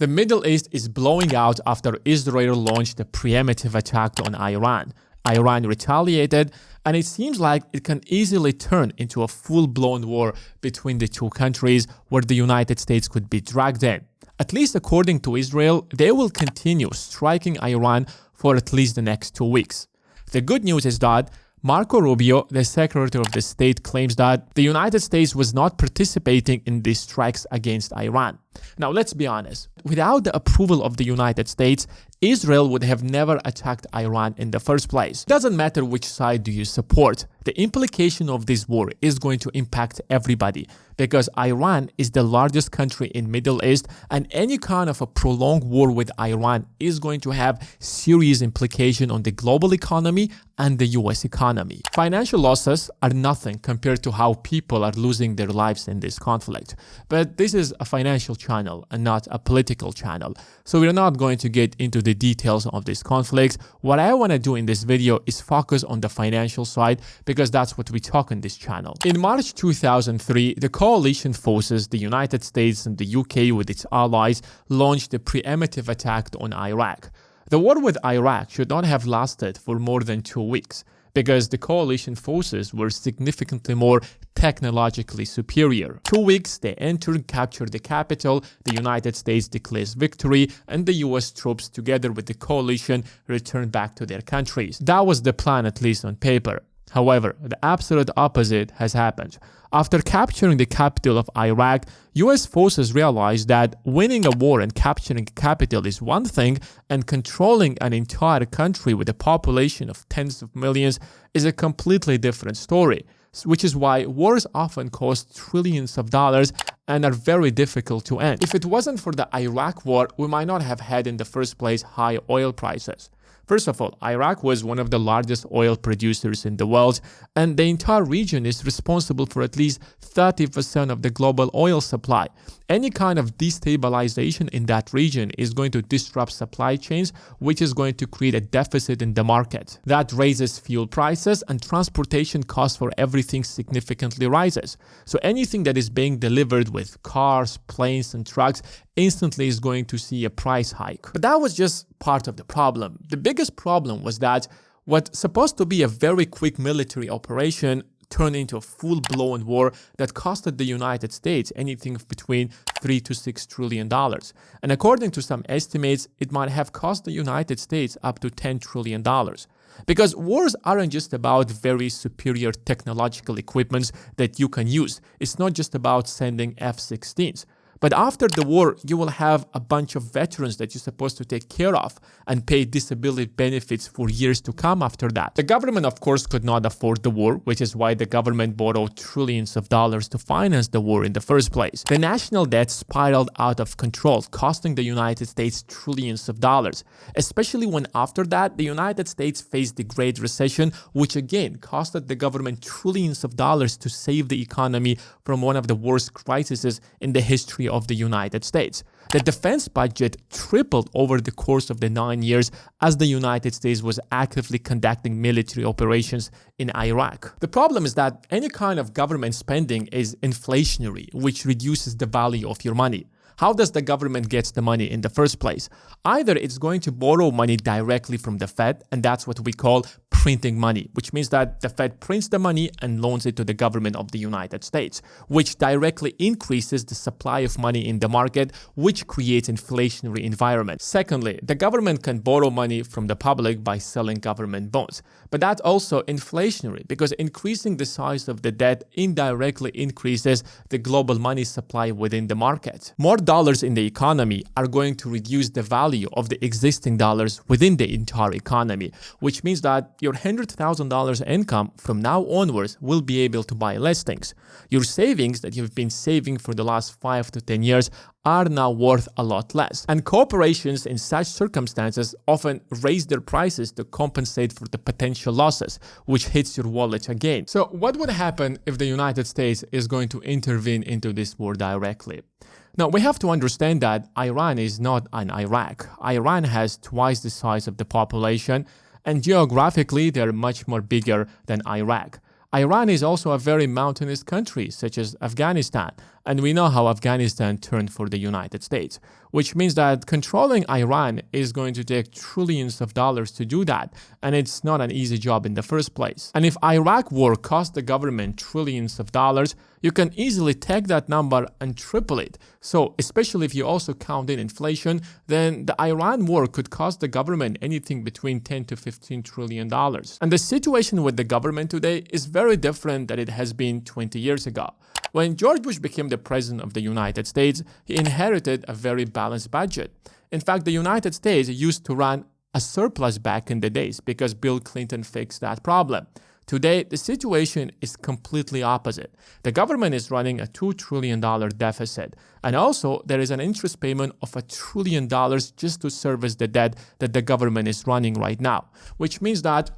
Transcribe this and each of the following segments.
The Middle East is blowing out after Israel launched a preemptive attack on Iran. Iran retaliated, and it seems like it can easily turn into a full-blown war between the two countries where the United States could be dragged in. At least according to Israel, they will continue striking Iran for at least the next 2 weeks. The good news is that Marco Rubio, the Secretary of the State, claims that the United States was not participating in these strikes against Iran. Now, let's be honest. Without the approval of the United States, Israel would have never attacked Iran in the first place. It doesn't matter which side do you support. The implication of this war is going to impact everybody because Iran is the largest country in Middle East, and any kind of a prolonged war with Iran is going to have serious implication on the global economy and the US economy. Financial losses are nothing compared to how people are losing their lives in this conflict. But this is a financial channel and not a political channel. So we're not going to get into the details of this conflict. What I want to do in this video is focus on the financial side because that's what we talk on this channel. In March 2003, the coalition forces, the United States and the UK with its allies, launched a preemptive attack on Iraq. The war with Iraq should not have lasted for more than 2 weeks because the coalition forces were significantly more technologically superior. 2 weeks, they entered, captured the capital, the United States declares victory, and the US troops, together with the coalition, returned back to their countries. That was the plan, at least on paper. However, the absolute opposite has happened. After capturing the capital of Iraq, US forces realized that winning a war and capturing a capital is one thing, and controlling an entire country with a population of tens of millions is a completely different story, which is why wars often cost trillions of dollars and are very difficult to end. If it wasn't for the Iraq war, we might not have had in the first place high oil prices. First of all, Iraq was one of the largest oil producers in the world, and the entire region is responsible for at least 30% of the global oil supply. Any kind of destabilization in that region is going to disrupt supply chains, which is going to create a deficit in the market. That raises fuel prices, and transportation costs for everything significantly rises. So anything that is being delivered with cars, planes, and trucks instantly is going to see a price hike. But that was just part of the problem. The biggest problem was that what's supposed to be a very quick military operation turned into a full-blown war that costed the United States anything between $3 to $6 trillion. And according to some estimates, it might have cost the United States up to $10 trillion. Because wars aren't just about very superior technological equipments that you can use. It's not just about sending F-16s. But after the war, you will have a bunch of veterans that you're supposed to take care of and pay disability benefits for years to come after that. The government, of course, could not afford the war, which is why the government borrowed trillions of dollars to finance the war in the first place. The national debt spiraled out of control, costing the United States trillions of dollars, especially when after that, the United States faced the Great Recession, which again costed the government trillions of dollars to save the economy from one of the worst crises in the history of the United States. The defense budget tripled over the course of the 9 years as the United States was actively conducting military operations in Iraq. The problem is that any kind of government spending is inflationary, which reduces the value of your money. How does the government get the money in the first place? Either it's going to borrow money directly from the Fed, and that's what we call printing money, which means that the Fed prints the money and loans it to the government of the United States, which directly increases the supply of money in the market, which creates inflationary environment. Secondly, the government can borrow money from the public by selling government bonds, but that's also inflationary because increasing the size of the debt indirectly increases the global money supply within the market. More dollars in the economy are going to reduce the value of the existing dollars within the entire economy, which means that your $100,000 income from now onwards will be able to buy less things. Your savings that you've been saving for the last 5 to 10 years are now worth a lot less. And corporations in such circumstances often raise their prices to compensate for the potential losses, which hits your wallet again. So what would happen if the United States is going to intervene into this war directly? Now, we have to understand that Iran is not an Iraq. Iran has twice the size of the population, and geographically, they're much more bigger than Iraq. Iran is also a very mountainous country, such as Afghanistan. And we know how Afghanistan turned for the United States, which means that controlling Iran is going to take trillions of dollars to do that. And it's not an easy job in the first place. And if Iraq war cost the government trillions of dollars, you can easily take that number and triple it. So especially if you also count in inflation, then the Iran war could cost the government anything between 10 to 15 trillion dollars. And the situation with the government today is very different than it has been 20 years ago. When George Bush became the president of the United States, he inherited a very balanced budget. In fact, the United States used to run a surplus back in the days because Bill Clinton fixed that problem. Today, the situation is completely opposite. The government is running a $2 trillion deficit. And also, there is an interest payment of $1 trillion just to service the debt that the government is running right now, which means that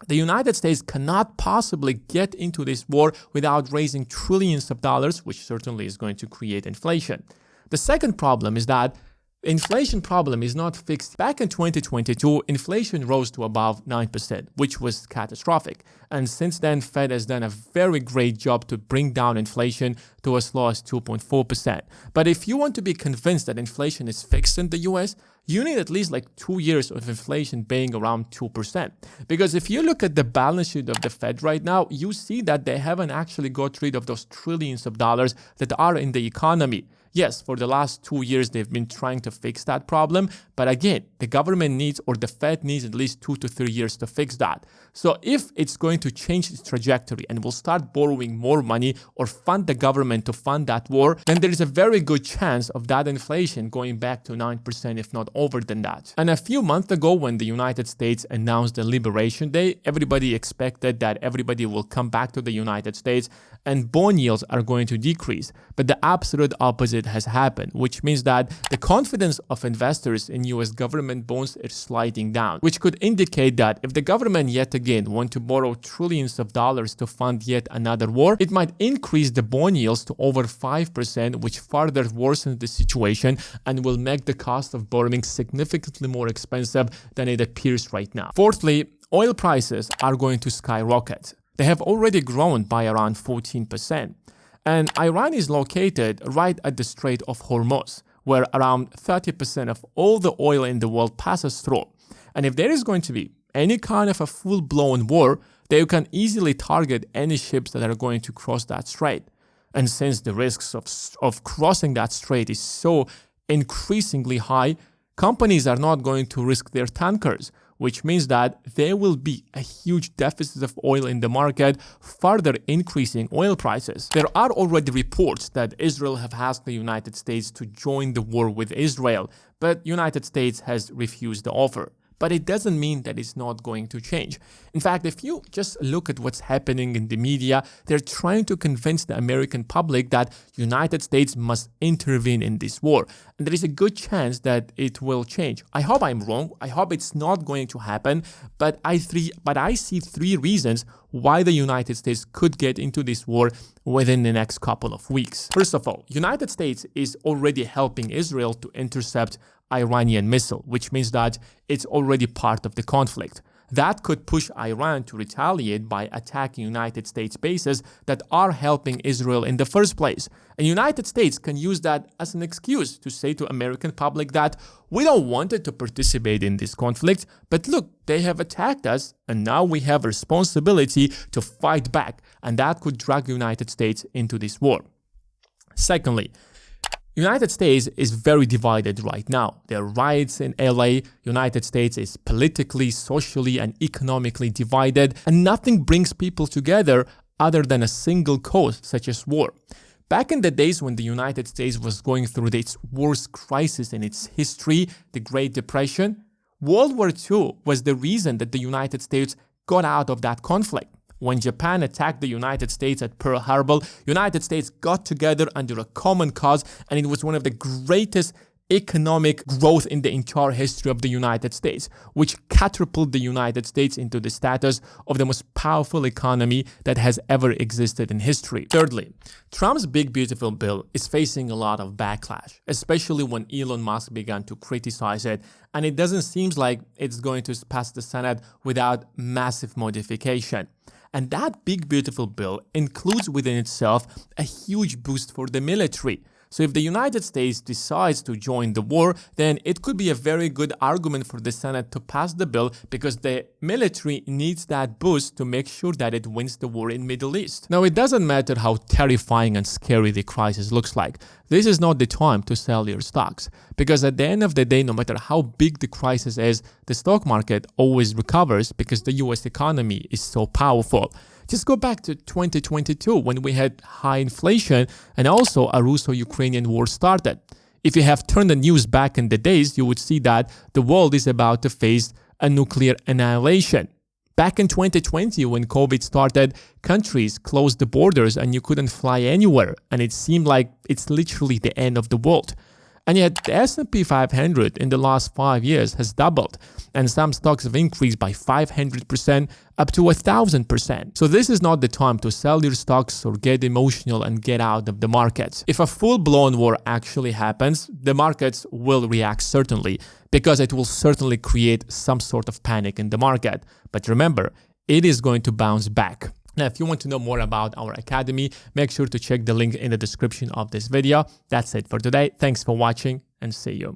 the United States cannot possibly get into this war without raising trillions of dollars, which certainly is going to create inflation. The second problem is that inflation problem is not fixed. Back in 2022, inflation rose to above 9%, which was catastrophic. And since then, Fed has done a very great job to bring down inflation to as low as 2.4%. But if you want to be convinced that inflation is fixed in the US, you need at least like 2 years of inflation being around 2%. Because if you look at the balance sheet of the Fed right now, you see that they haven't actually got rid of those trillions of dollars that are in the economy. Yes, for the last 2 years, they've been trying to fix that problem. But again, the government needs, or the Fed needs, at least 2 to 3 years to fix that. So if it's going to change its trajectory and will start borrowing more money or fund the government to fund that war, then there is a very good chance of that inflation going back to 9%, if not over than that. And a few months ago, when the United States announced the Liberation Day, everybody expected that everybody will come back to the United States and bond yields are going to decrease. But the absolute opposite has happened, which means that the confidence of investors in US government bonds is sliding down, which could indicate that if the government yet again want to borrow trillions of dollars to fund yet another war, it might increase the bond yields to over 5%, which further worsens the situation and will make the cost of borrowing significantly more expensive than it appears right now. Fourthly, oil prices are going to skyrocket. They have already grown by around 14%. And Iran is located right at the Strait of Hormuz, where around 30% of all the oil in the world passes through. And if there is going to be any kind of a full-blown war, they can easily target any ships that are going to cross that strait. And since the risks of crossing that strait is so increasingly high, companies are not going to risk their tankers, which means that there will be a huge deficit of oil in the market, further increasing oil prices. There are already reports that Israel have asked the United States to join the war with Israel, but United States has refused the offer. But it doesn't mean that it's not going to change. In fact, if you just look at what's happening in the media, they're trying to convince the American public that United States must intervene in this war. And there is a good chance that it will change. I hope I'm wrong. I hope it's not going to happen. But I see 3 reasons why the United States could get into this war within the next couple of weeks. First of all, United States is already helping Israel to intercept Iranian missile, which means that it's already part of the conflict. That could push Iran to retaliate by attacking United States bases that are helping Israel in the first place. And United States can use that as an excuse to say to American public that we don't want to participate in this conflict, but look, they have attacked us and now we have a responsibility to fight back, and that could drag United States into this war. Secondly, United States is very divided right now. There are riots in LA. United States is politically, socially, and economically divided, and nothing brings people together other than a single cause, such as war. Back in the days when the United States was going through its worst crisis in its history, the Great Depression, World War II was the reason that the United States got out of that conflict. When Japan attacked the United States at Pearl Harbor, United States got together under a common cause, and it was one of the greatest economic growth in the entire history of the United States, which catapulted the United States into the status of the most powerful economy that has ever existed in history. Thirdly, Trump's Big Beautiful Bill is facing a lot of backlash, especially when Elon Musk began to criticize it, and it doesn't seem like it's going to pass the Senate without massive modification. And that big beautiful bill includes within itself a huge boost for the military. So if the United States decides to join the war, then it could be a very good argument for the Senate to pass the bill because the military needs that boost to make sure that it wins the war in Middle East. Now, it doesn't matter how terrifying and scary the crisis looks like. This is not the time to sell your stocks because at the end of the day, no matter how big the crisis is, the stock market always recovers because the US economy is so powerful. Just go back to 2022 when we had high inflation and also a Russo-Ukrainian war started. If you have turned the news back in the days, you would see that the world is about to face a nuclear annihilation. Back in 2020, when COVID started, countries closed the borders and you couldn't fly anywhere, and it seemed like it's literally the end of the world. And yet, the S&P 500 in the last 5 years has doubled, and some stocks have increased by 500% up to 1,000%. So this is not the time to sell your stocks or get emotional and get out of the markets. If a full-blown war actually happens, the markets will react certainly, because it will certainly create some sort of panic in the market. But remember, it is going to bounce back. Now, if you want to know more about our academy, make sure to check the link in the description of this video. That's it for today. Thanks for watching and see you.